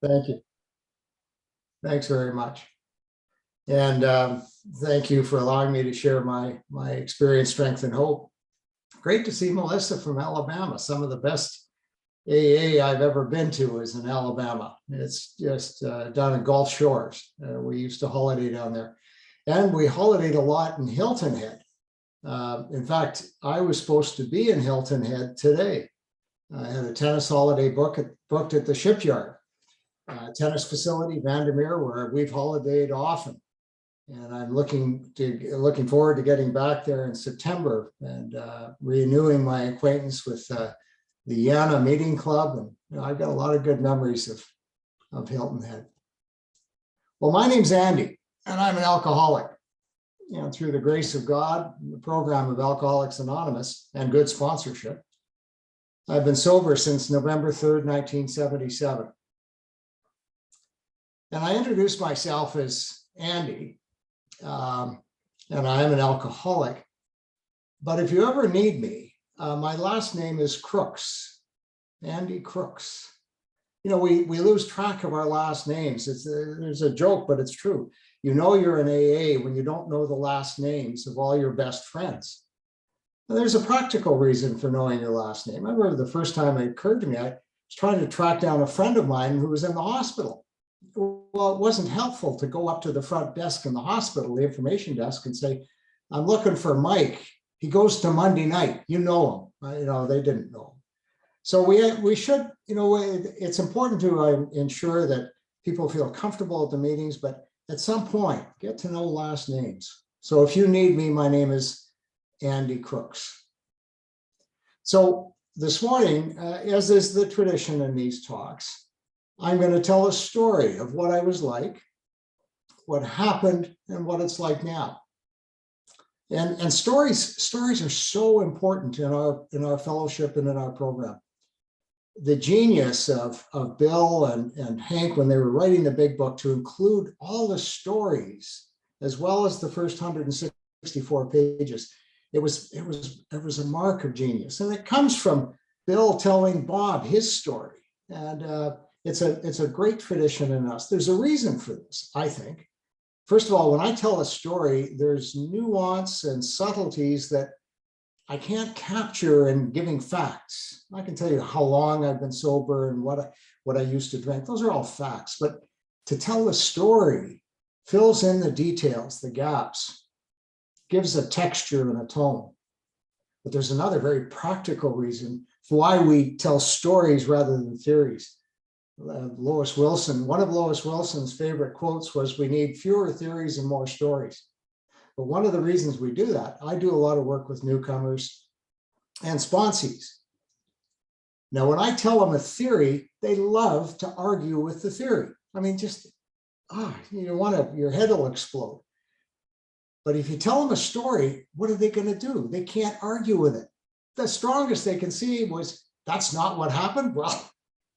Thank you. Thanks very much. And thank you for allowing me to share my experience, strength, and hope. Great to see Melissa from Alabama. Some of the best AA I've ever been to is in Alabama. It's just down in Gulf Shores. We used to holiday down there. And we holidayed a lot in Hilton Head. In fact, I was supposed to be in Hilton Head today. I had a tennis holiday booked at the shipyard. Tennis facility, Vandermeer, where we've holidayed often. And I'm looking forward to getting back there in September and renewing my acquaintance with the Yana Meeting Club. And I've got a lot of good memories of Hilton Head. Well, my name's Andy, and I'm an alcoholic. Through the grace of God, the program of Alcoholics Anonymous, and good sponsorship, I've been sober since November 3rd, 1977. And I introduced myself as Andy, and I am an alcoholic. But if you ever need me, my last name is Crooks, Andy Crooks. We lose track of our last names. There's a joke, but it's true. You're in AA when you don't know the last names of all your best friends. And there's a practical reason for knowing your last name. I remember the first time it occurred to me, I was trying to track down a friend of mine who was in the hospital. Well, it wasn't helpful to go up to the front desk in the hospital, the information desk, and say, I'm looking for Mike. He goes to Monday night. You know him. They didn't know him. So we should, it's important to ensure that people feel comfortable at the meetings, but at some point, get to know last names. So if you need me, my name is Andy Crooks. So this morning, as is the tradition in these talks, I'm going to tell a story of what I was like, what happened, and what it's like now. And stories are so important in our fellowship and in our program. The genius of Bill and Hank when they were writing the big book to include all the stories as well as the first 164 pages. It was a mark of genius, and it comes from Bill telling Bob his story, and it's a great tradition in us. There's a reason for this, I think. First of all, when I tell a story, there's nuance and subtleties that I can't capture in giving facts. I can tell you how long I've been sober and what I used to drink. Those are all facts. But to tell the story fills in the details, the gaps, gives a texture and a tone. But there's another very practical reason for why we tell stories rather than theories. Lois Wilson, one of Lois Wilson's favorite quotes was, we need fewer theories and more stories. But one of the reasons we do that, I do a lot of work with newcomers and sponsees. Now, when I tell them a theory, they love to argue with the theory. I mean, your head will explode. But if you tell them a story, what are they going to do? They can't argue with it. The strongest they can see was, that's not what happened. Well,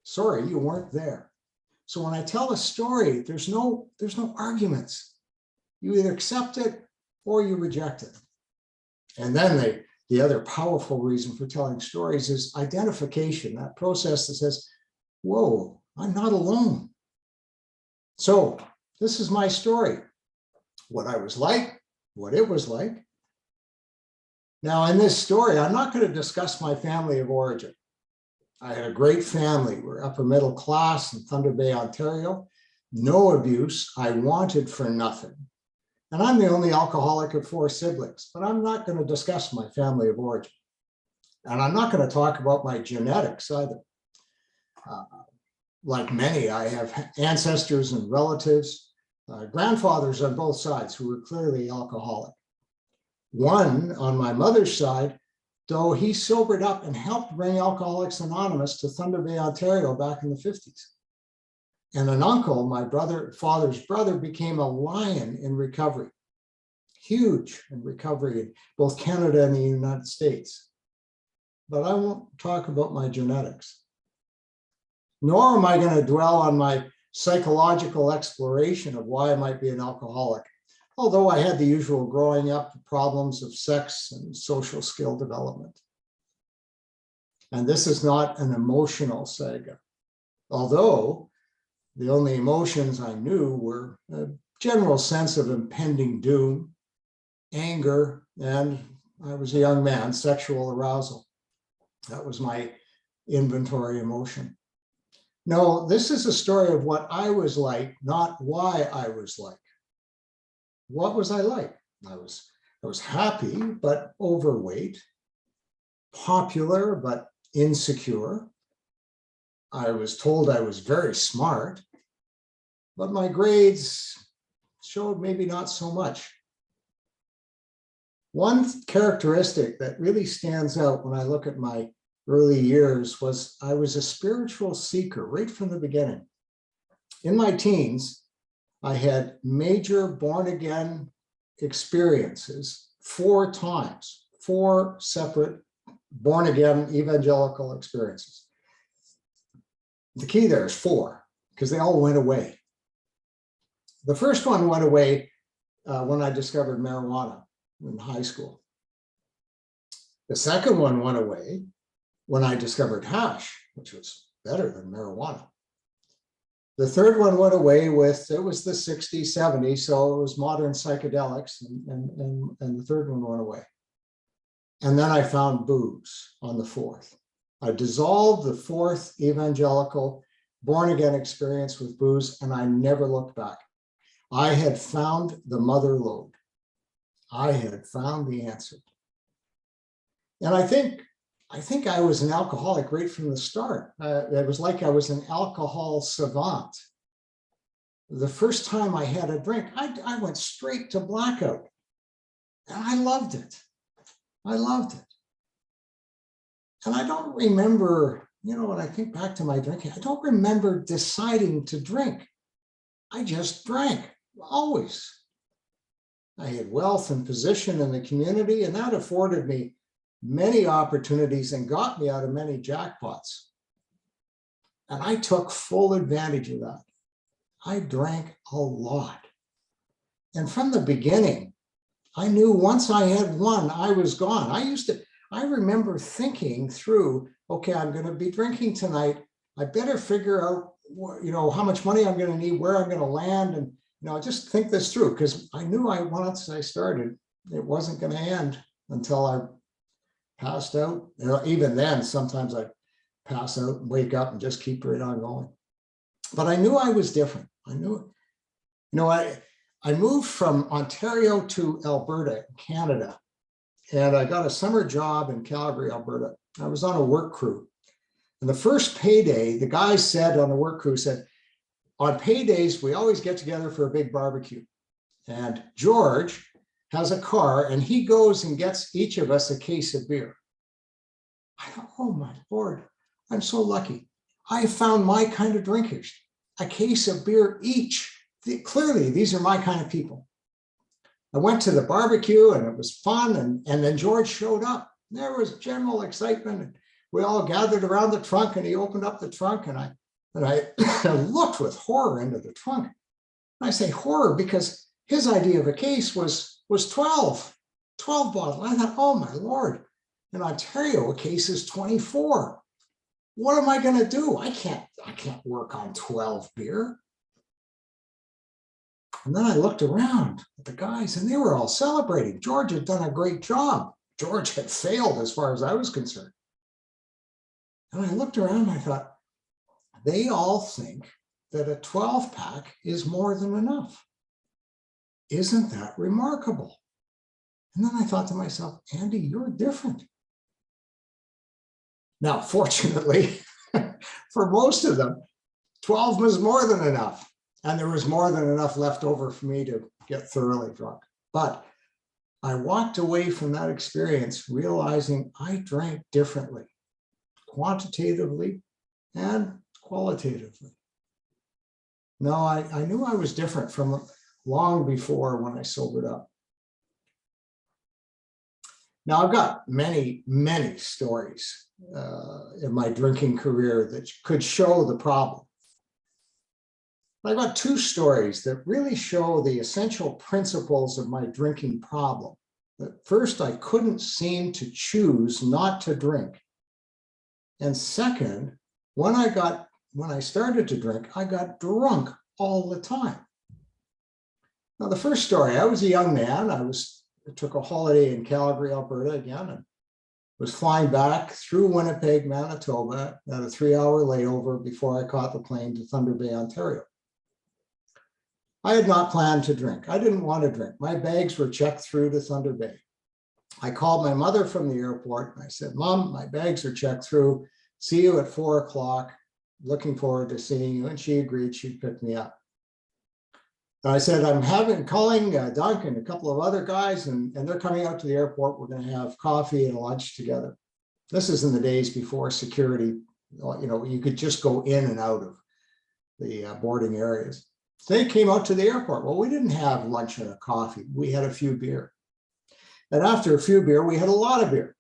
sorry, you weren't there. So when I tell a story, there's no arguments. You either accept it or you reject it. And then the other powerful reason for telling stories is identification, that process that says, whoa, I'm not alone. So this is my story, what I was like, what it was like. Now in this story, I'm not going to discuss my family of origin. I had a great family. We're upper middle class in Thunder Bay, Ontario. No abuse. I wanted for nothing. And I'm the only alcoholic of 4 siblings, but I'm not going to discuss my family of origin. And I'm not going to talk about my genetics either. Like many, I have ancestors and relatives, grandfathers on both sides who were clearly alcoholic. One on my mother's side, though, he sobered up and helped bring Alcoholics Anonymous to Thunder Bay, Ontario back in the 50s. And an uncle, my father's brother, became a lion in recovery, huge in recovery in both Canada and the United States. But I won't talk about my genetics, nor am I going to dwell on my psychological exploration of why I might be an alcoholic, although I had the usual growing up problems of sex and social skill development. And this is not an emotional saga, although The only emotions I knew were a general sense of impending doom, anger, and I was a young man, sexual arousal. That was my inventory emotion. No, this is a story of what I was like, not why I was like. What was I like? I was happy, but overweight, popular, but insecure. I was told I was very smart, but my grades showed maybe not so much. One characteristic that really stands out when I look at my early years was I was a spiritual seeker right from the beginning. In my teens, I had major born-again experiences 4 times, 4 separate born-again evangelical experiences. The key there is 4, because they all went away. The first one went away when I discovered marijuana in high school. The second one went away when I discovered hash, which was better than marijuana. The third one went away with, it was the 60s, 70s, so it was modern psychedelics, and the third one went away. And then I found booze on the 4th. I dissolved the 4th evangelical born-again experience with booze, and I never looked back. I had found the mother lode. I had found the answer. And I think I was an alcoholic right from the start. It was like I was an alcohol savant. The first time I had a drink, I went straight to blackout. And I loved it. I loved it. And I don't remember, when I think back to my drinking, I don't remember deciding to drink. I just drank, always. I had wealth and position in the community, and that afforded me many opportunities and got me out of many jackpots. And I took full advantage of that. I drank a lot. And from the beginning, I knew once I had won, I was gone. I remember thinking through, okay, I'm going to be drinking tonight. I better figure out, how much money I'm going to need, where I'm going to land. And, just think this through, because I knew once I started, it wasn't going to end until I passed out. Even then, sometimes I'd pass out and wake up and just keep right on going. But I knew I was different. I knew, I moved from Ontario to Alberta, Canada, and I got a summer job in Calgary, Alberta. I was on a work crew. And the first payday, the guy said on the work crew said, on paydays, we always get together for a big barbecue. And George has a car and he goes and gets each of us a case of beer. I thought, oh my Lord, I'm so lucky. I found my kind of drinkers, a case of beer each. Clearly, these are my kind of people. I went to the barbecue and it was fun. And then George showed up. There was general excitement. We all gathered around the trunk and he opened up the trunk and I looked with horror into the trunk. And I say horror because his idea of a case was 12 bottles. I thought, oh my Lord, in Ontario, a case is 24. What am I going to do? I can't work on 12 beer. And then I looked around at the guys and they were all celebrating. George had done a great job. George had failed as far as I was concerned. And I looked around and I thought, they all think that a 12-pack is more than enough. Isn't that remarkable? And then I thought to myself, Andy, you're different. Now, fortunately, for most of them, 12 was more than enough. And there was more than enough left over for me to get thoroughly drunk. But I walked away from that experience realizing I drank differently, quantitatively and qualitatively. No, I knew I was different from long before when I sobered up. Now, I've got many, many stories in my drinking career that could show the problem. I've got 2 stories that really show the essential principles of my drinking problem. First, I couldn't seem to choose not to drink. And second, when I got when I started to drink, I got drunk all the time. Now, the first story, I was a young man. I took a holiday in Calgary, Alberta again, and was flying back through Winnipeg, Manitoba at a 3-hour layover before I caught the plane to Thunder Bay, Ontario. I had not planned to drink. I didn't want to drink. My bags were checked through to Thunder Bay. I called my mother from the airport and I said, "Mom, my bags are checked through. See you at 4 o'clock. Looking forward to seeing you." And she agreed she'd pick me up. And I said, "I'm calling Dunk and a couple of other guys, and they're coming out to the airport. We're going to have coffee and lunch together." This is in the days before security, you could just go in and out of the boarding areas. So they came out to the airport. Well, we didn't have lunch and a coffee. We had a few beer. And after a few beer, we had a lot of beer.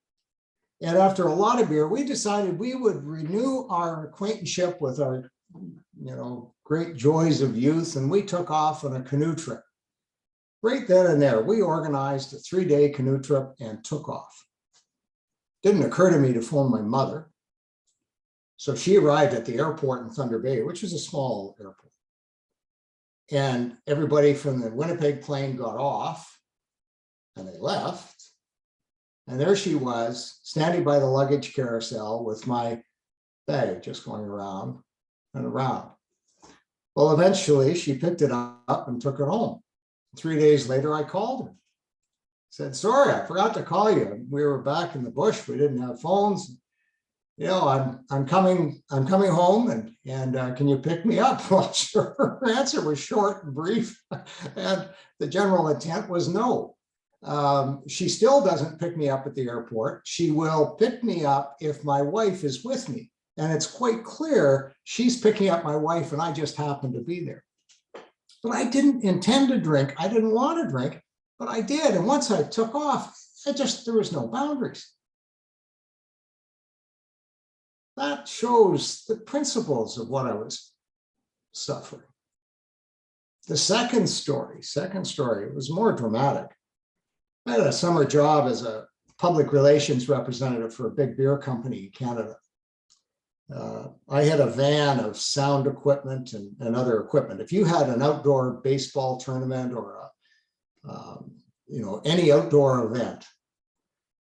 And after a lot of beer, we decided we would renew our acquaintanceship with our, great joys of youth. And we took off on a canoe trip. Right then and there, we organized a 3-day canoe trip and took off. Didn't occur to me to phone my mother. So she arrived at the airport in Thunder Bay, which is a small airport. And everybody from the Winnipeg plane got off and they left. And there she was, standing by the luggage carousel with my bag just going around and around. Well, eventually she picked it up and took it home. 3 days later, I called her. Said, "Sorry, I forgot to call you. We were back in the bush. We didn't have phones. I'm coming home and can you pick me up?" Well, sure. Her answer was short and brief. And the general intent was no. She still doesn't pick me up at the airport. She will pick me up if my wife is with me. And it's quite clear she's picking up my wife and I just happen to be there. But I didn't intend to drink. I didn't want to drink, but I did. And once I took off, there was no boundaries. That shows the principles of what I was suffering. The second story was more dramatic. I had a summer job as a public relations representative for a big beer company in Canada. I had a van of sound equipment and other equipment. If you had an outdoor baseball tournament or any outdoor event,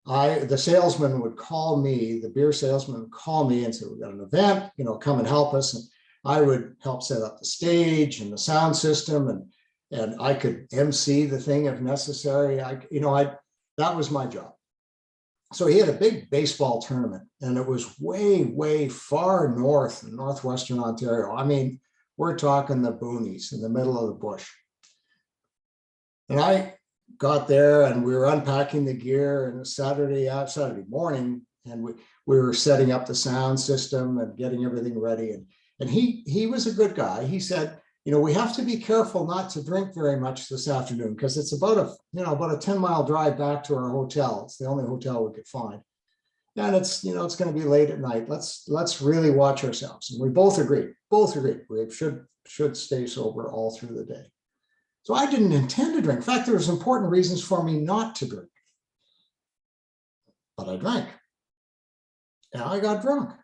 the salesman would call me, the beer salesman would call me and say, "We've got an event, come and help us." And I would help set up the stage and the sound system, and I could MC the thing if necessary. That was my job. So he had a big baseball tournament, and it was way, way far north in northwestern Ontario. I mean, we're talking the boonies in the middle of the bush. And I got there and we were unpacking the gear, and it was Saturday morning, and we were setting up the sound system and getting everything ready. And he was a good guy. He said, "We have to be careful not to drink very much this afternoon because it's about a 10-mile drive back to our hotel. It's the only hotel we could find. And it's going to be late at night. Let's really watch ourselves." And we both agreed. We should stay sober all through the day. So I didn't intend to drink. In fact, there was important reasons for me not to drink. But I drank. And I got drunk.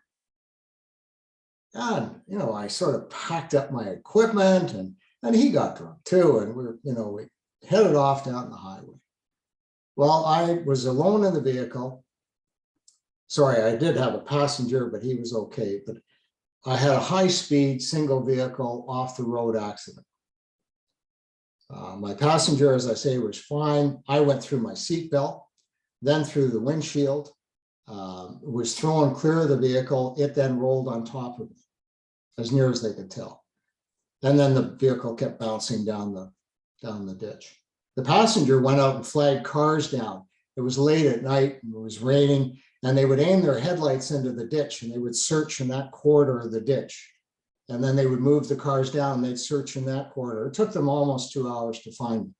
And, I sort of packed up my equipment and he got drunk too. And we headed off down the highway. Well, I was alone in the vehicle. Sorry, I did have a passenger, but he was okay. But I had a high-speed single vehicle off the road accident. My passenger, as I say, was fine. I went through my seatbelt, then through the windshield, was thrown clear of the vehicle. It then rolled on top of me, as near as they could tell. And then the vehicle kept bouncing down the ditch. The passenger went out and flagged cars down. It was late at night and it was raining, and they would aim their headlights into the ditch and they would search in that corridor of the ditch. And then they would move the cars down and they'd search in that corridor. It took them almost 2 hours to find me.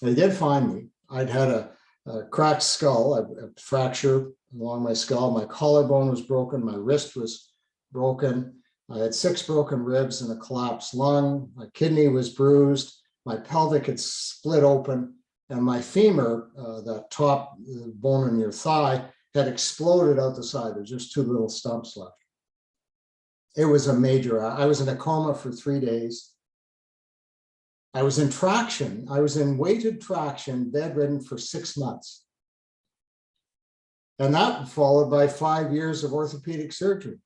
They did find me. I'd had a cracked skull, a fracture along my skull. My collarbone was broken. My wrist was broken. I had 6 broken ribs and a collapsed lung. My kidney was bruised. My pelvic had split open, and my femur, that top bone in your thigh, had exploded out the side. There's just 2 little stumps left. It was a major, I was in a coma for 3 days. I was in traction. I was in weighted traction, bedridden for 6 months. And that followed by 5 years of orthopedic surgery.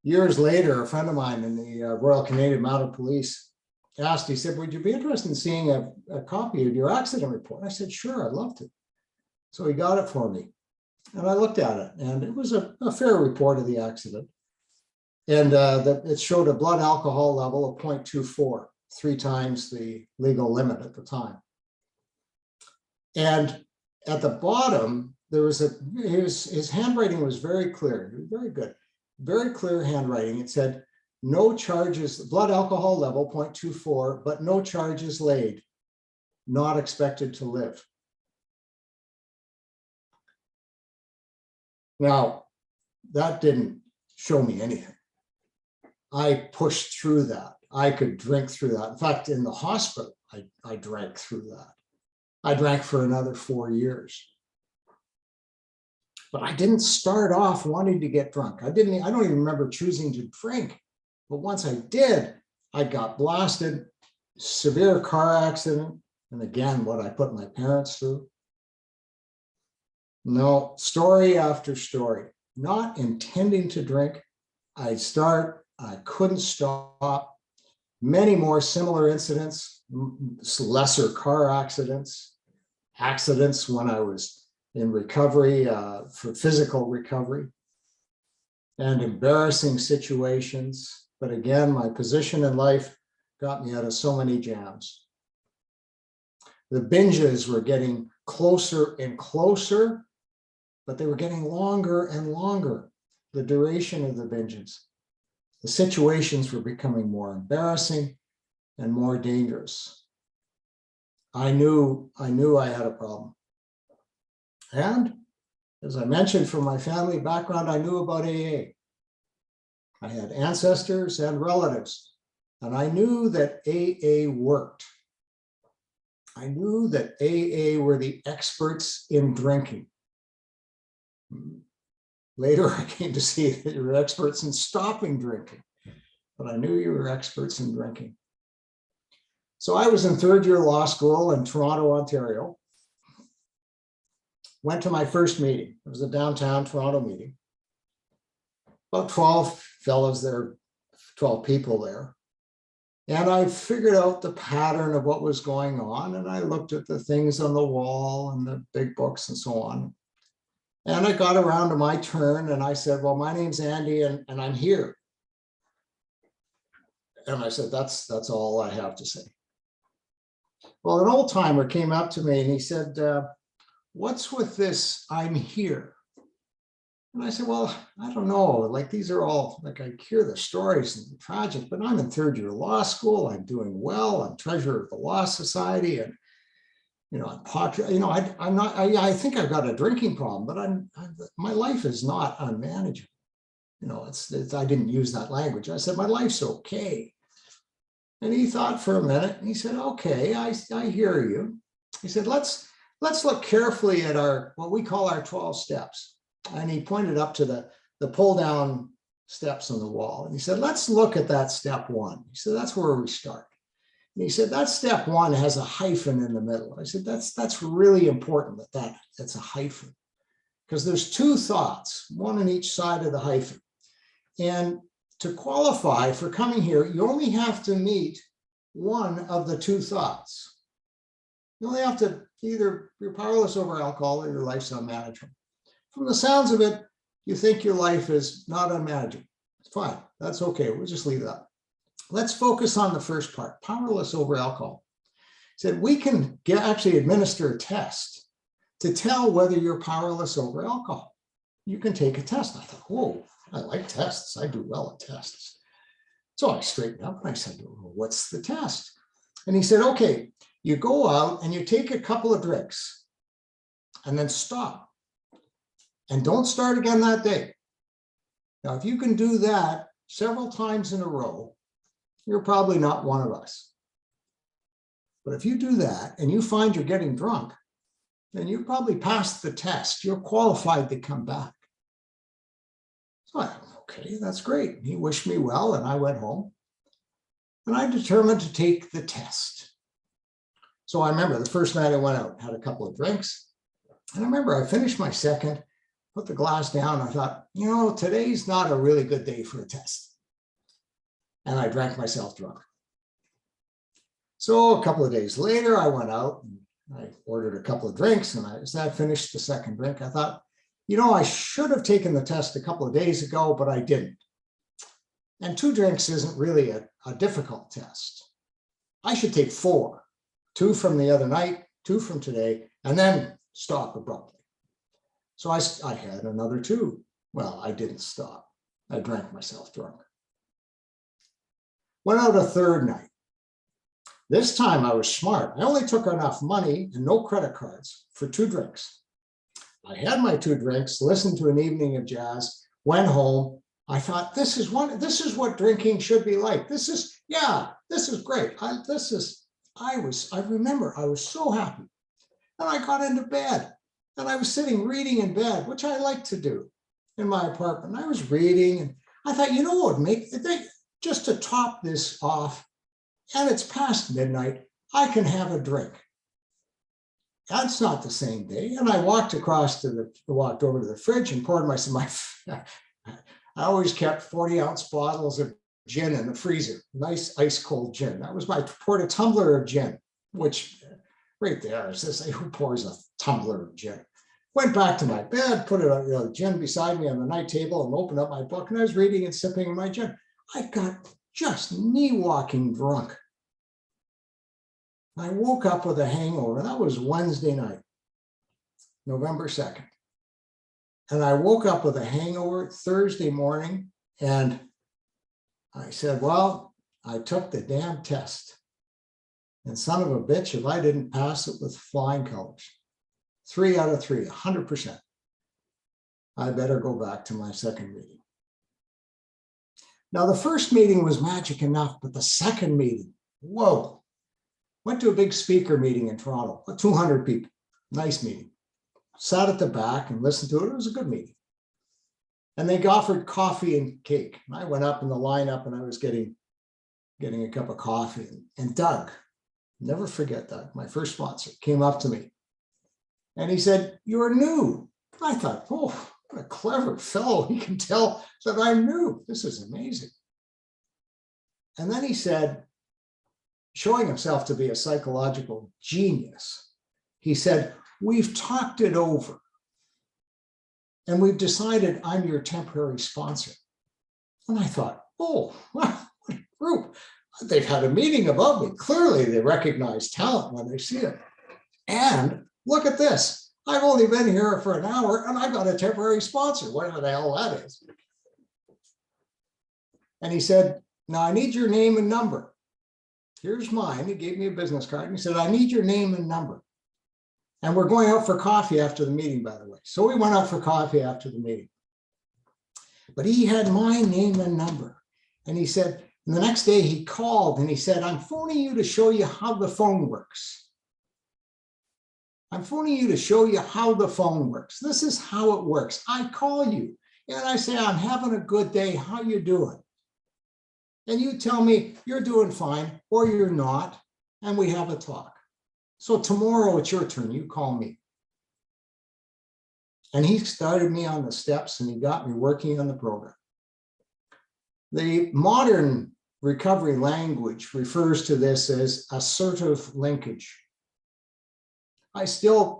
Years later, a friend of mine in the Royal Canadian Mounted Police asked, he said, would you be interested in seeing a copy of your accident report? I said, sure, I'd love to. So he got it for me. And I looked at it, and it was a fair report of the accident. And it showed a blood alcohol level of 0.24, 3 times the legal limit at the time. And at the bottom, there was his handwriting was very clear, very good, very clear handwriting. It said, no charges, blood alcohol level 0.24, but no charges laid, not expected to live. Now, that didn't show me anything. I pushed through that. I could drink through that. In fact, in the hospital, I drank through that. I drank for another 4 years. But I didn't start off wanting to get drunk. I don't even remember choosing to drink. But once I did, I got blasted, severe car accident. And again, what I put my parents through. No, story after story, not intending to drink. I'd start, I couldn't stop. Many more similar incidents, lesser car accidents, accidents when I was in recovery, for physical recovery, and embarrassing situations. But again, my position in life got me out of so many jams. The binges were getting closer and closer, but they were getting longer and longer, the duration of the binges. The situations were becoming more embarrassing and more dangerous. I knew I had a problem. And as I mentioned, from my family background, I knew about AA. I had ancestors and relatives, and I knew that AA worked. I knew that AA were the experts in drinking. Later, I came to see that you were experts in stopping drinking, but I knew you were experts in drinking. So I was in 3rd year law school in Toronto, Ontario. Went to my first meeting. It was a downtown Toronto meeting. About 12 fellows there, 12 people there. And I figured out the pattern of what was going on. And I looked at the things on the wall and the big books and so on. And I got around to my turn and I said, well, my name's Andy and I'm here. And I said, that's all I have to say. Well, an old timer came up to me and he said, what's with this, I'm here? And I said, well, I don't know, like these are all, like I hear the stories and the tragic, but I'm in 3rd year law school, I'm doing well, I'm treasurer of the Law Society, and I'm popular, I'm not, I think I've got a drinking problem, but my life is not unmanageable. I didn't use that language. I said, my life's okay. And he thought for a minute and he said, okay, I hear you. He said, let's look carefully at what we call our 12 steps. And he pointed up to the pull down steps on the wall. And he said, let's look at that step 1. He said, that's where we start. And he said, that step 1 has a hyphen in the middle. I said, that's really important that's a hyphen, because there's 2 thoughts, one on each side of the hyphen. And to qualify for coming here, you only have to meet one of the 2 thoughts. You only have to either you're powerless over alcohol or your life's unmanageable. From the sounds of it, you think your life is not unmanageable. It's fine. That's okay. We'll just leave that. Let's focus on the first part, powerless over alcohol. He said, we can actually administer a test to tell whether you're powerless over alcohol. You can take a test. I thought, whoa, I like tests. I do well at tests. So I straightened up and I said, well, what's the test? And he said, okay, you go out and you take a couple of drinks and then stop. And don't start again that day. Now, if you can do that several times in a row, you're probably not one of us. But if you do that and you find you're getting drunk, then you probably passed the test. You're qualified to come back. Well, okay, that's great. He wished me well, and I went home. And I determined to take the test. So I remember the first night I went out, had a couple of drinks. And I remember I finished my second, put the glass down. I thought, today's not a really good day for a test. And I drank myself drunk. So a couple of days later, I went out and I ordered a couple of drinks. And as I finished the second drink, I thought, I should have taken the test a couple of days ago, but I didn't. And 2 drinks isn't really a difficult test. I should take 4, 2 from the other night, 2 from today, and then stop abruptly. So I had another 2. Well, I didn't stop. I drank myself drunk. Went out a third night. This time I was smart. I only took enough money and no credit cards for 2 drinks. I had my 2 drinks, listened to an evening of jazz, went home. I thought, this is what drinking should be like. This is great. I remember I was so happy. And I got into bed and I was sitting reading in bed, which I like to do in my apartment. I was reading and I thought, what would make just to top this off, and it's past midnight, I can have a drink. That's not the same day. And I walked over to the fridge and poured myself I always kept 40-ounce bottles of gin in the freezer, nice ice cold gin. That was poured a tumbler of gin, which right there is this, who pours a tumbler of gin? Went back to my bed, put gin beside me on the night table and opened up my book, and I was reading and sipping my gin. I got just knee walking drunk. I woke up with a hangover. That was Wednesday night, November 2nd. And I woke up with a hangover Thursday morning, and I said, well, I took the damn test. And son of a bitch, if I didn't pass it with flying colors. 3 out of 3, 100%. I better go back to my second meeting. Now, the first meeting was magic enough, but the second meeting, whoa. Went to a big speaker meeting in Toronto, 200 people, nice meeting. Sat at the back and listened to it. It was a good meeting. And they offered coffee and cake. And I went up in the lineup and I was getting a cup of coffee. And Doug, never forget that, my first sponsor, came up to me. And he said, "You're new." I thought, oh, what a clever fellow. He can tell that I'm new. This is amazing. And then he said, showing himself to be a psychological genius, he said, "We've talked it over. And we've decided I'm your temporary sponsor." And I thought, oh, well, what a group. They've had a meeting about me. Clearly, they recognize talent when they see it. And look at this. I've only been here for an hour and I've got a temporary sponsor, whatever the hell that is. And he said, "Now I need your name and number. Here's mine." He gave me a business card and he said, "I need your name and number. And we're going out for coffee after the meeting, by the way." So we went out for coffee after the meeting. But he had my name and number. And he said, and the next day he called and he said, "I'm phoning you to show you how the phone works. I'm phoning you to show you how the phone works. This is how it works. I call you and I say, 'I'm having a good day. How you doing?' And you tell me you're doing fine or you're not. And we have a talk. So tomorrow it's your turn. You call me." And he started me on the steps and he got me working on the program. The modern recovery language refers to this as assertive linkage. I still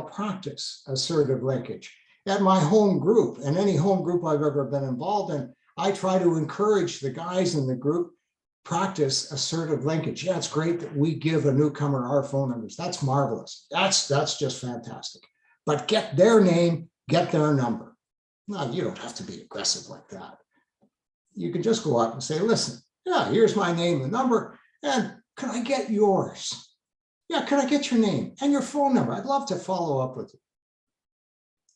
practice assertive linkage at my home group, and any home group I've ever been involved in. I try to encourage the guys in the group practice assertive linkage. Yeah, it's great that we give a newcomer our phone numbers. That's marvelous. That's just fantastic. But get their name, get their number. No, you don't have to be aggressive like that. You can just go up and say, "Listen, yeah, here's my name and number, and can I get yours? Yeah, can I get your name and your phone number? I'd love to follow up with you."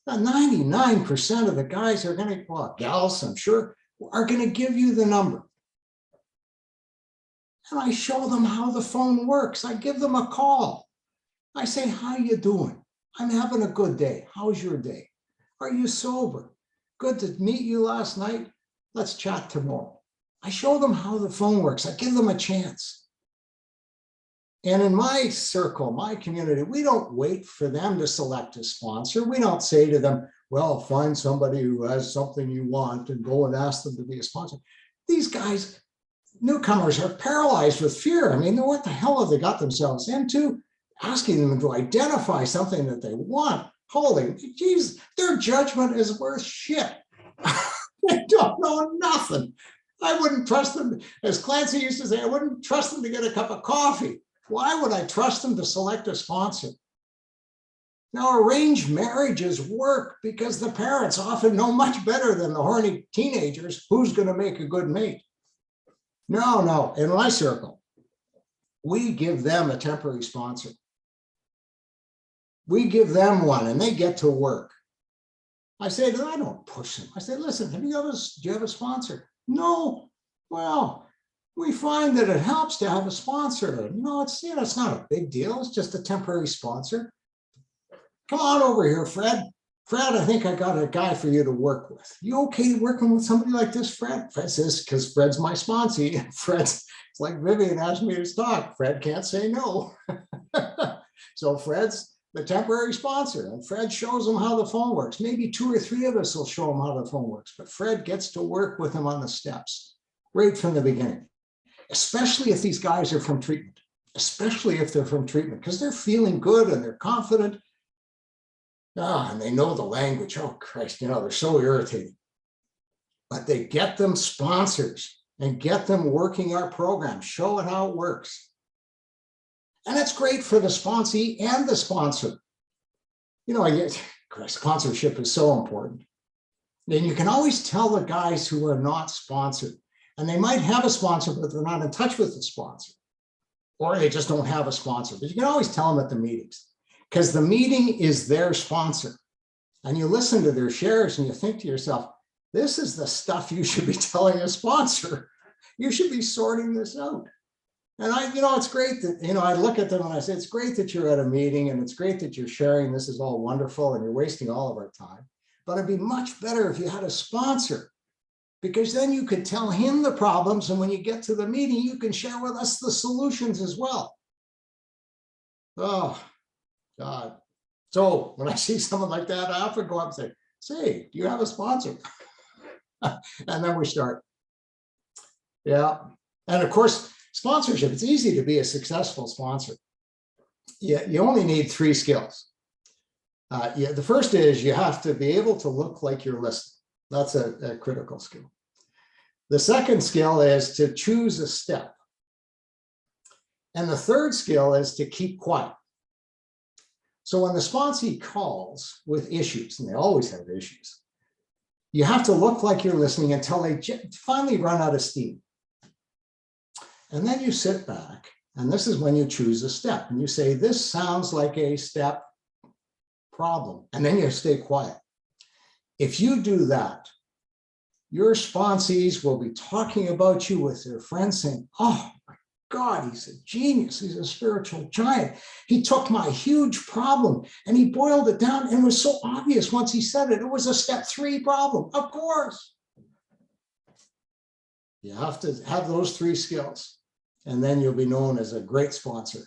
Now, 99% of the guys are going to, well, gals, I'm sure, are going to give you the number. And I show them how the phone works. I give them a call. I say, "How you doing? I'm having a good day. How's your day? Are you sober? Good to meet you last night. Let's chat tomorrow. I show them how the phone works. I give them a chance. And in my circle, my community, we don't wait for them to select a sponsor. We don't say to them, well, find somebody who has something you want and go and ask them to be a sponsor. These guys, newcomers, are paralyzed with fear. I mean, what the hell have they got themselves into? Asking them to identify something that they want. Holy jeez, their judgment is worth shit. They don't know nothing. I wouldn't trust them. As Clancy used to say, I wouldn't trust them to get a cup of coffee. Why would I trust them to select a sponsor? Now, arranged marriages work because the parents often know much better than the horny teenagers who's going to make a good mate. No, in my circle, we give them a temporary sponsor. We give them one and they get to work. I say to them, I don't push them. I say, listen, do you have a sponsor? No. Well, we find that it helps to have a sponsor. It's not a big deal. It's just a temporary sponsor. Come on over here, Fred. Fred, I think I got a guy for you to work with. You okay working with somebody like this, Fred? Fred says, because Fred's my sponsee. It's like Vivian asked me to talk. Fred can't say no. So Fred's the temporary sponsor, and Fred shows them how the phone works. Maybe 2 or 3 of us will show them how the phone works, but Fred gets to work with them on the steps right from the beginning, especially if these guys are from treatment, because they're feeling good and they're confident. And they know the language. Oh, Christ, they're so irritating. But they get them sponsors and get them working our program, show it how it works. And it's great for the sponsee and the sponsor. Sponsorship is so important. And you can always tell the guys who are not sponsored, and they might have a sponsor, but they're not in touch with the sponsor, or they just don't have a sponsor. But you can always tell them at the meetings, because the meeting is their sponsor. And you listen to their shares and you think to yourself, this is the stuff you should be telling a sponsor. You should be sorting this out. And it's great that, I look at them and I say, it's great that you're at a meeting and it's great that you're sharing. This is all wonderful and you're wasting all of our time. But it'd be much better if you had a sponsor, because then you could tell him the problems. And when you get to the meeting, you can share with us the solutions as well. Oh, God. So when I see someone like that, I often go up and say, do you have a sponsor? And then we start. Yeah. And of course, sponsorship, it's easy to be a successful sponsor. Yeah, you only need 3 skills. The first is you have to be able to look like you're listening. That's a critical skill. The second skill is to choose a step. And the third skill is to keep quiet. So when the sponsee calls with issues, and they always have issues, you have to look like you're listening until they finally run out of steam. And then you sit back, and this is when you choose a step. And you say, this sounds like a step problem. And then you stay quiet. If you do that, your sponsees will be talking about you with their friends saying, oh my God, he's a genius. He's a spiritual giant. He took my huge problem and he boiled it down, and it was so obvious once he said it. It was a step 3 problem. Of course. You have to have those 3 skills, and then you'll be known as a great sponsor.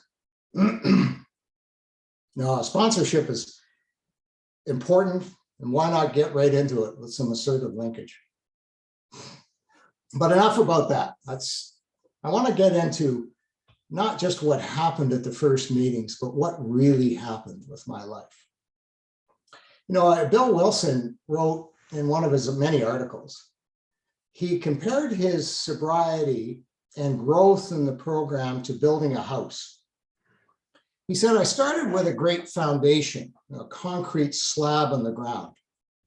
Now, sponsorship is important, and why not get right into it with some assertive linkage? But enough about that. I want to get into not just what happened at the first meetings, but what really happened with my life. Bill Wilson wrote in one of his many articles, he compared his sobriety and growth in the program to building a house. He said, I started with a great foundation, a concrete slab on the ground.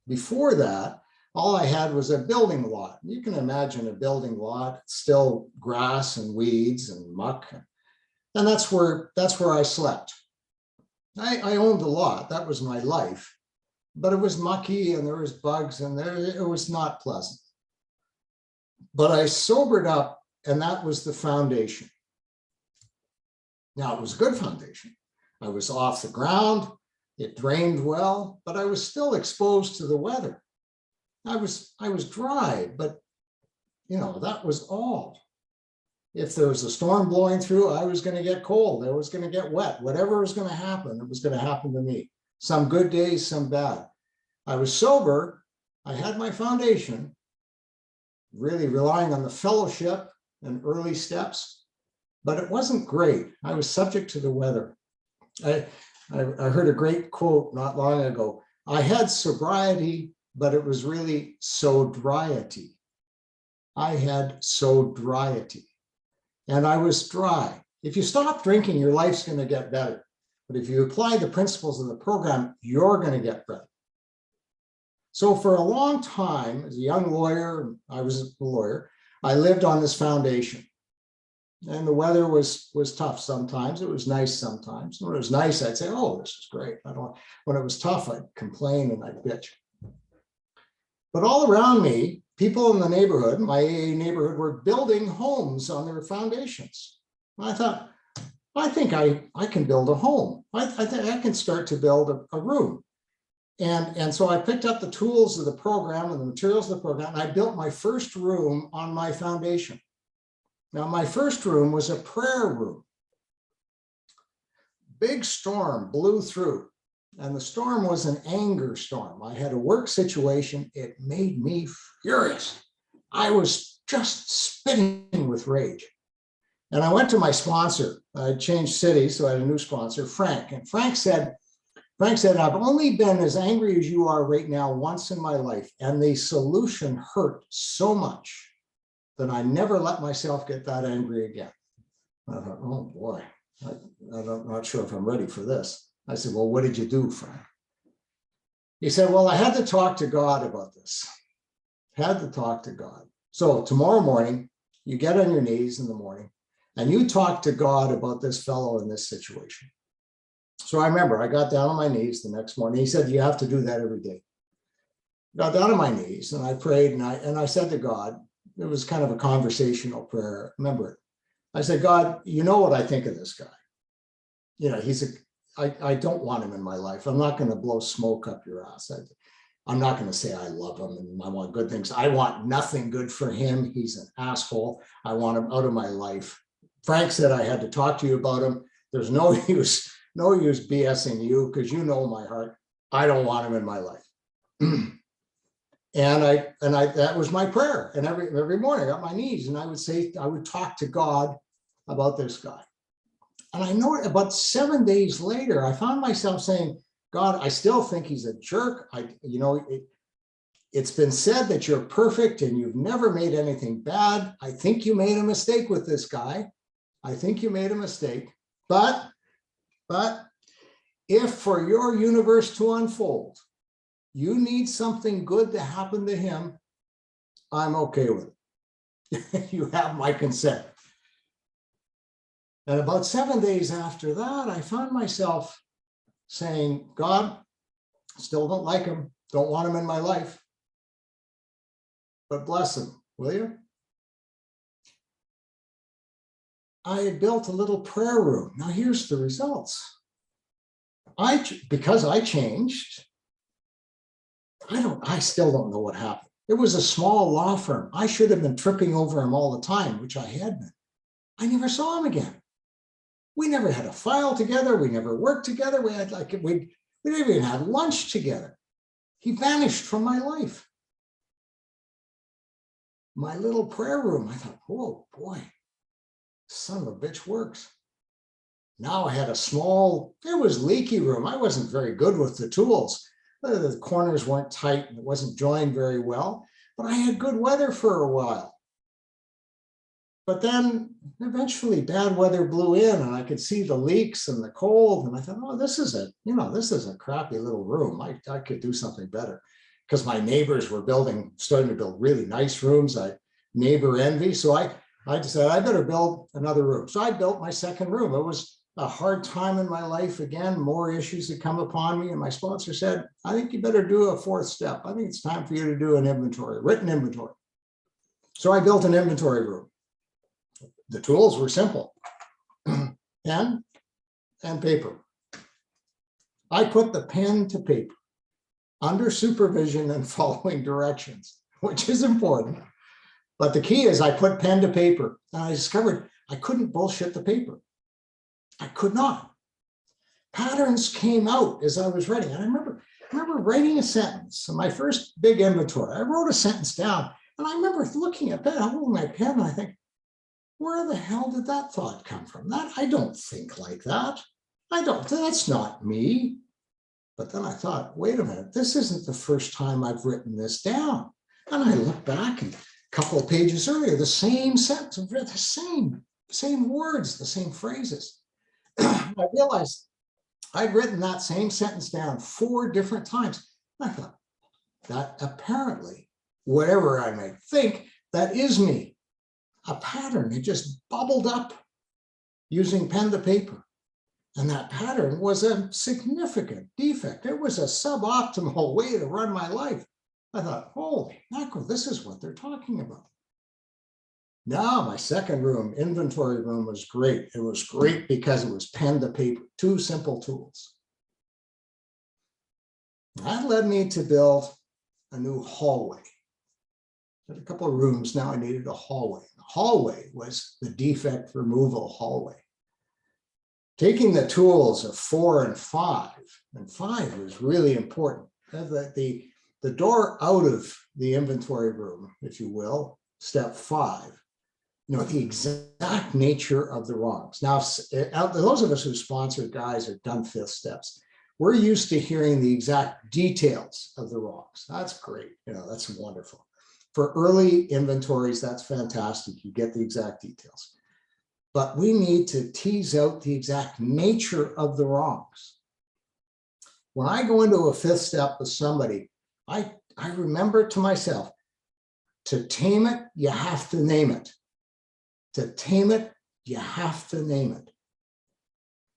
Before that, all I had was a building lot. You can imagine a building lot, still grass and weeds and muck. And that's where I slept. I owned a lot. That was my life. But it was mucky and there was bugs and it was not pleasant. But I sobered up, and that was the foundation. Now, it was a good foundation. I was off the ground. It drained well, but I was still exposed to the weather. I was dry, but that was all. If there was a storm blowing through, I was going to get cold. I was going to get wet. Whatever was going to happen, it was going to happen to me. Some good days, some bad. I was sober. I had my foundation, really relying on the fellowship and early steps, but it wasn't great. I was subject to the weather. I heard a great quote not long ago. I had sobriety, but it was really so-driety. I had so-driety. And I was dry. If you stop drinking, your life's going to get better. But if you apply the principles of the program, you're going to get better. So for a long time, as a young lawyer, I was a lawyer, I lived on this foundation. And the weather was tough sometimes. It was nice sometimes. When it was nice, I'd say, oh, this is great. When it was tough, I'd complain and I'd bitch. But all around me, people in the neighborhood, my AA neighborhood, were building homes on their foundations. And I thought, I think I can build a home. I think I can start to build a room. And so I picked up the tools of the program and the materials of the program, and I built my first room on my foundation. Now, my first room was a prayer room. Big storm blew through. And the storm was an anger storm. I had a work situation. It made me furious. I was just spitting with rage. And I went to my sponsor. I changed cities, so I had a new sponsor, Frank. And Frank said, I've only been as angry as you are right now once in my life. And the solution hurt so much that I never let myself get that angry again. I thought, oh boy, I'm not sure if I'm ready for this. I said, well, what did you do, Frank? He said, well, I had to talk to God about this. Had to talk to God. So tomorrow morning, you get on your knees in the morning and you talk to God about this fellow in this situation. So I remember I got down on my knees the next morning. He said, you have to do that every day. Got down on my knees and I prayed and I said to God, it was kind of a conversational prayer. Remember it. I said, God, you know what I think of this guy. I don't want him in my life. I'm not going to blow smoke up your ass. I'm not going to say I love him and I want good things. I want nothing good for him. He's an asshole. I want him out of my life. Frank said I had to talk to you about him. There's no use BSing you because you know my heart. I don't want him in my life. And that was my prayer. And every morning I got my knees and I would talk to God about this guy. And I know about 7 days later, I found myself saying, God, I still think he's a jerk. It's been said that you're perfect and you've never made anything bad. I think you made a mistake with this guy. I think you made a mistake. But if for your universe to unfold, you need something good to happen to him, I'm okay with it. You have my consent. And about 7 days after that, I found myself saying, God, still don't like him, don't want him in my life, but bless him, will you? I had built a little prayer room. Now here's the results. Because I changed, I still don't know what happened. It was a small law firm. I should have been tripping over him all the time, which I had been. I never saw him again. We never had a file together. We never worked together. We never even had lunch together. He vanished from my life. My little prayer room, I thought, oh boy, son of a bitch works. Now I had it was leaky room. I wasn't very good with the tools. The corners weren't tight and it wasn't joined very well, but I had good weather for a while. But then eventually bad weather blew in and I could see the leaks and the cold. And I thought, oh, this is a crappy little room. I could do something better because my neighbors were starting to build really nice rooms. I neighbor envy. So I decided I better build another room. So I built my second room. It was a hard time in my life. Again, more issues had come upon me. And my sponsor said, I think you better do a fourth step. I think it's time for you to do an inventory, written inventory. So I built an inventory room. The tools were simple, pen and paper. I put the pen to paper. under supervision and following directions, which is important. But the key is I put pen to paper, and I discovered I couldn't bullshit the paper. I could not. Patterns came out as I was writing. And I remember writing a sentence. So my first big inventory, I wrote a sentence down, and I remember looking at that, holding my pen, and I think, where the hell did that thought come from? That I don't think like that. That's not me. But then I thought, wait a minute, this isn't the first time I've written this down. And I look back, and a couple of pages earlier, the same sentence, the same words, the same phrases. I realized I'd written that same sentence down 4 different times. And I thought, that apparently, whatever I might think, that is me. A pattern, it just bubbled up using pen to paper. And that pattern was a significant defect. It was a suboptimal way to run my life. I thought, holy mackerel, this is what they're talking about. Now, my second room, inventory room, was great. It was great because it was pen to paper, 2 simple tools. That led me to build a new hallway. I had a couple of rooms, now I needed a hallway. The hallway was the defect removal hallway. Taking the tools of 4 and 5 was really important. The door out of the inventory room, if you will, step 5, the exact nature of the wrongs. Now, those of us who sponsored guys or done 5th steps, we're used to hearing the exact details of the wrongs. That's great. That's wonderful. For early inventories, that's fantastic. You get the exact details. But we need to tease out the exact nature of the wrongs. When I go into a 5th step with somebody, I remember to myself, to tame it, you have to name it. To tame it, you have to name it.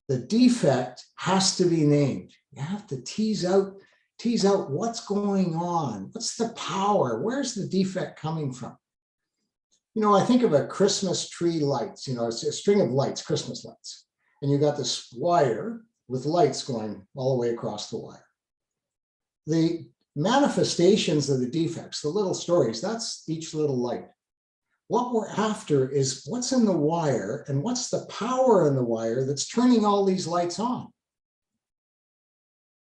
The defect has to be named. You have to tease out what's going on. What's the power? Where's the defect coming from? I think of a Christmas tree lights, it's a string of lights, Christmas lights. And you got this wire with lights going all the way across the wire. The manifestations of the defects, the little stories, that's each little light. What we're after is what's in the wire and what's the power in the wire that's turning all these lights on.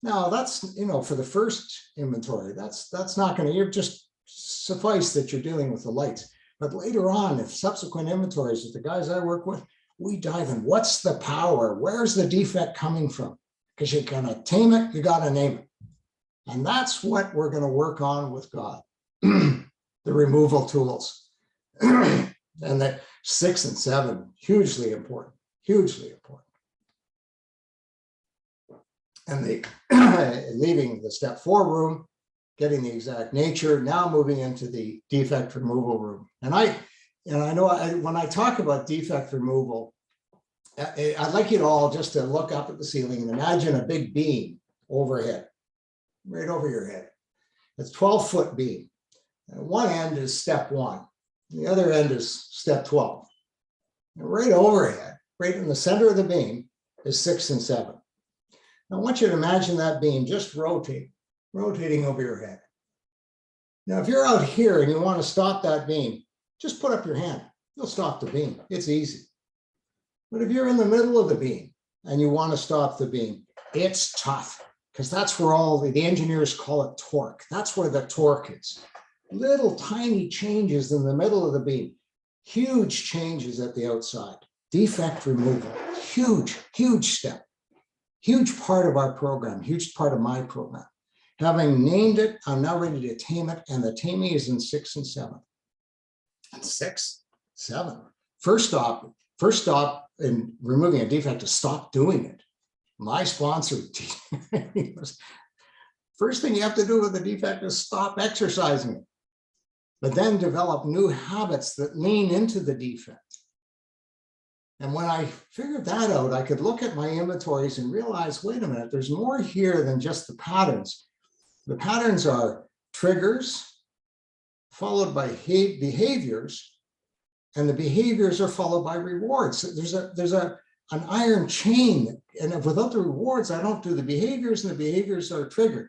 Now that's, for the first inventory, that's not going to, you're just suffice that you're dealing with the lights. But later on, if subsequent inventories, with the guys I work with, we dive in. What's the power? Where's the defect coming from? Because you're going to tame it, you got to name it. And that's what we're going to work on with God, the removal tools. And that 6 and 7, hugely important, hugely important. And leaving the step 4 room, getting the exact nature, now moving into the defect removal room. And I know when I talk about defect removal, I'd like you to all just to look up at the ceiling and imagine a big beam overhead, right over your head. It's a 12-foot beam. And one end is step 1. The other end is step 12. And right overhead, right in the center of the beam, is 6 and 7. Now, I want you to imagine that beam just rotating over your head. Now, if you're out here and you want to stop that beam, just put up your hand. You'll stop the beam. It's easy. But if you're in the middle of the beam and you want to stop the beam, it's tough, because that's where all the engineers call it torque. That's where the torque is. Little tiny changes in the middle of the beam, huge changes at the outside. Defect removal, huge, huge step, huge part of our program, huge part of my program. Having named it, I'm now ready to tame it, and the taming is in 6 and 7. And 6, 7. First stop in removing a defect is stop doing it. My sponsor, first thing you have to do with a defect is stop exercising it, but then develop new habits that lean into the defect. And when I figured that out, I could look at my inventories and realize, wait a minute, there's more here than just the patterns. The patterns are triggers followed by behaviors, and the behaviors are followed by rewards. So there's an iron chain, and if without the rewards, I don't do the behaviors, and the behaviors are triggered.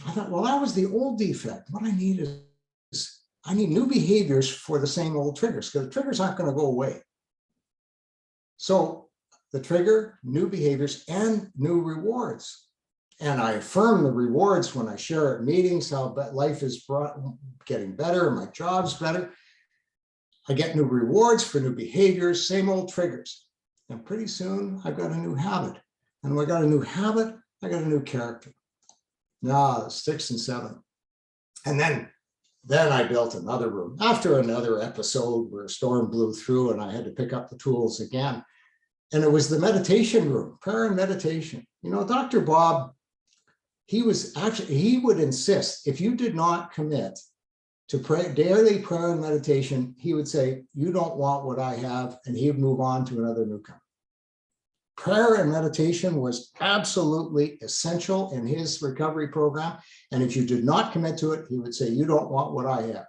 I thought, well, that was the old defect. What I need is I need new behaviors for the same old triggers, because the triggers aren't going to go away. So the trigger, new behaviors, and new rewards. And I affirm the rewards when I share at meetings, how life is getting better, my job's better. I get new rewards for new behaviors, same old triggers. And pretty soon I've got a new habit. And when I got a new habit, I got a new character. Now 6 and 7. And then I built another room after another episode where a storm blew through and I had to pick up the tools again. And it was the meditation room, prayer and meditation. You know, Dr. Bob, he would insist if you did not commit to daily prayer and meditation, he would say, you don't want what I have, and he would move on to another newcomer. Prayer and meditation was absolutely essential in his recovery program. And if you did not commit to it, he would say, you don't want what I have.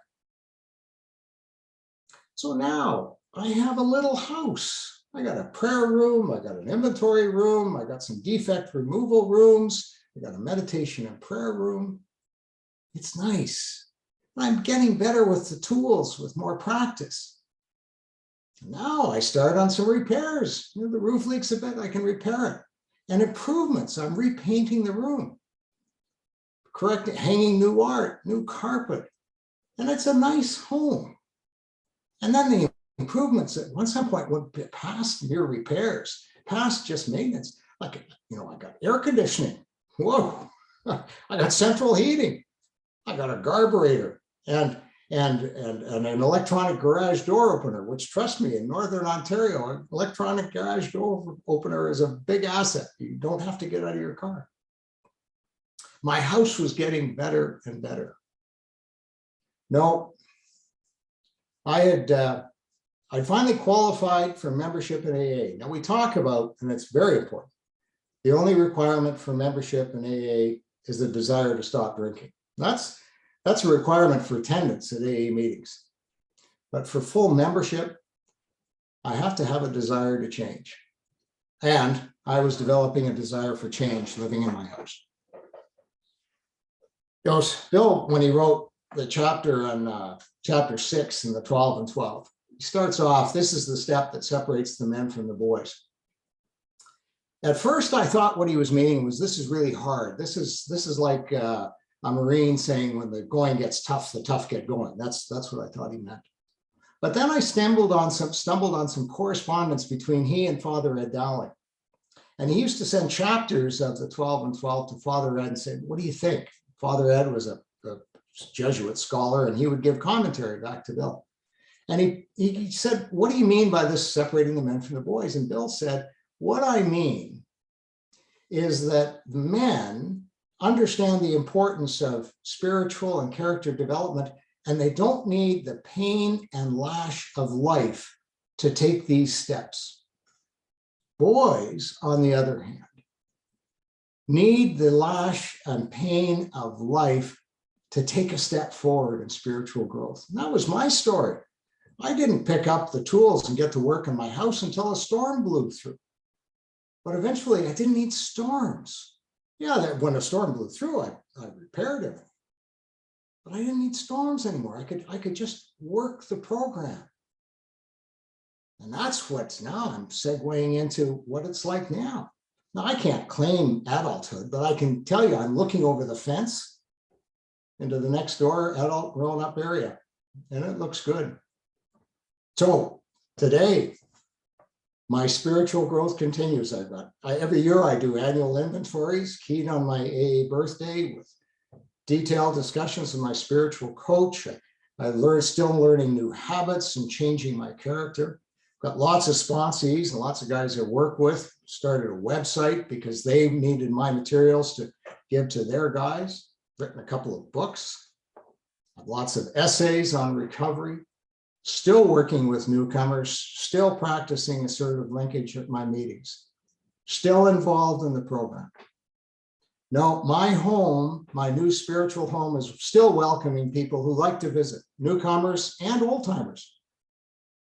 So now I have a little house. I got a prayer room, I got an inventory room, I got some defect removal rooms, I got a meditation and prayer room. It's nice. I'm getting better with the tools, with more practice. Now I start on some repairs. You know, the roof leaks a bit, I can repair it. And improvements, I'm repainting the room, hanging new art, new carpet. And it's a nice home. And then the improvements at some point went past mere repairs, past just maintenance. Like, you know, I got air conditioning. Whoa, I got central heating. I got a carburetor and an electronic garage door opener, which, trust me, in Northern Ontario, an electronic garage door opener is a big asset. You don't have to get out of your car. My house was getting better and better. No, I'd finally qualified for membership in AA. Now we talk about, and it's very important, the only requirement for membership in AA is the desire to stop drinking. That's a requirement for attendance at AA meetings. But for full membership, I have to have a desire to change. And I was developing a desire for change living in my house. Bill, when he wrote the chapter on chapter 6 in the 12 and 12, he starts off, this is the step that separates the men from the boys. At first, I thought what he was meaning was, this is really hard. This is like a Marine saying, when the going gets tough, the tough get going. That's what I thought he meant. But then I stumbled on some correspondence between he and Father Ed Dowling. And he used to send chapters of the 12 and 12 to Father Ed and say, what do you think? Father Ed was a Jesuit scholar, and he would give commentary back to Bill. And he said, what do you mean by this separating the men from the boys? And Bill said, what I mean is that men understand the importance of spiritual and character development, and they don't need the pain and lash of life to take these steps. Boys, on the other hand, need the lash and pain of life to take a step forward in spiritual growth. And that was my story. I didn't pick up the tools and get to work in my house until a storm blew through. But eventually I didn't need storms. Yeah, when a storm blew through, I repaired everything. But I didn't need storms anymore. I could just work the program. And that's what's now I'm segueing into what it's like now. Now, I can't claim adulthood, but I can tell you I'm looking over the fence into the next door adult grown-up area, and it looks good. So today, my spiritual growth continues. Every year I do annual inventories, keyed on my AA birthday with detailed discussions with my spiritual coach. I still learning new habits and changing my character. Got lots of sponsees and lots of guys I work with. Started a website because they needed my materials to give to their guys. Written a couple of books. Lots of essays on recovery. Still working with newcomers. Still practicing assertive linkage at my meetings. Still involved in the program. No, my home, my new spiritual home, is still welcoming people who like to visit, newcomers and old timers.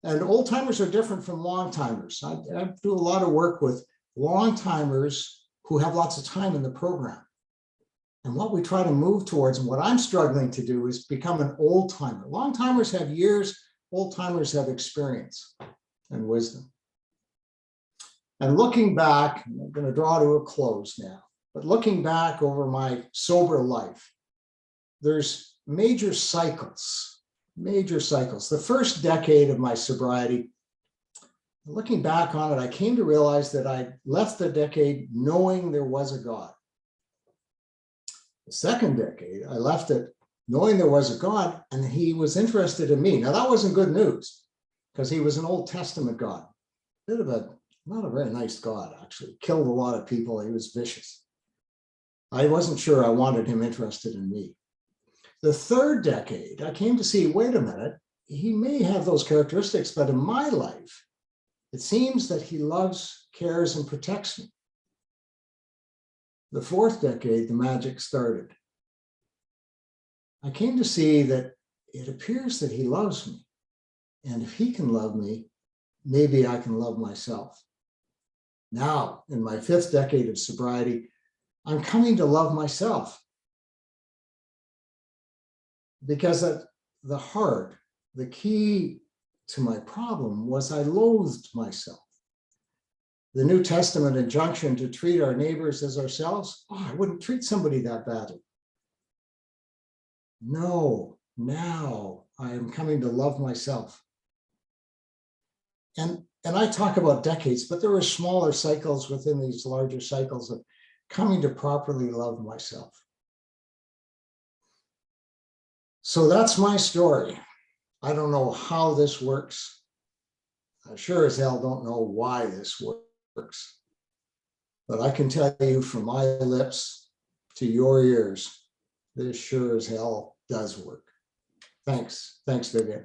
And old timers are different from long timers. I do a lot of work with long timers who have lots of time in the program. And what we try to move towards, and what I'm struggling to do, is become an old timer. Long timers have years, old timers have experience and wisdom. And looking back, I'm going to draw to a close now, but looking back over my sober life, there's major cycles. The first decade of my sobriety, looking back on it, I came to realize that I left the decade knowing there was a God. The second decade, I left it knowing there was a God and he was interested in me. Now, that wasn't good news because he was an Old Testament God. Not a very nice God, actually. Killed a lot of people. He was vicious. I wasn't sure I wanted him interested in me. The third decade, I came to see, wait a minute, he may have those characteristics, but in my life, it seems that he loves, cares, and protects me. The fourth decade, the magic started. I came to see that it appears that he loves me. And if he can love me, maybe I can love myself. Now, in my fifth decade of sobriety, I'm coming to love myself. Because at the heart, the key to my problem was I loathed myself. The New Testament injunction to treat our neighbors as ourselves, I wouldn't treat somebody that badly. No, now I am coming to love myself. And I talk about decades, but there were smaller cycles within these larger cycles of coming to properly love myself. So that's my story. I don't know how this works. I sure as hell don't know why this works. But I can tell you from my lips to your ears, this sure as hell does work. Thanks. Thanks, Vivian.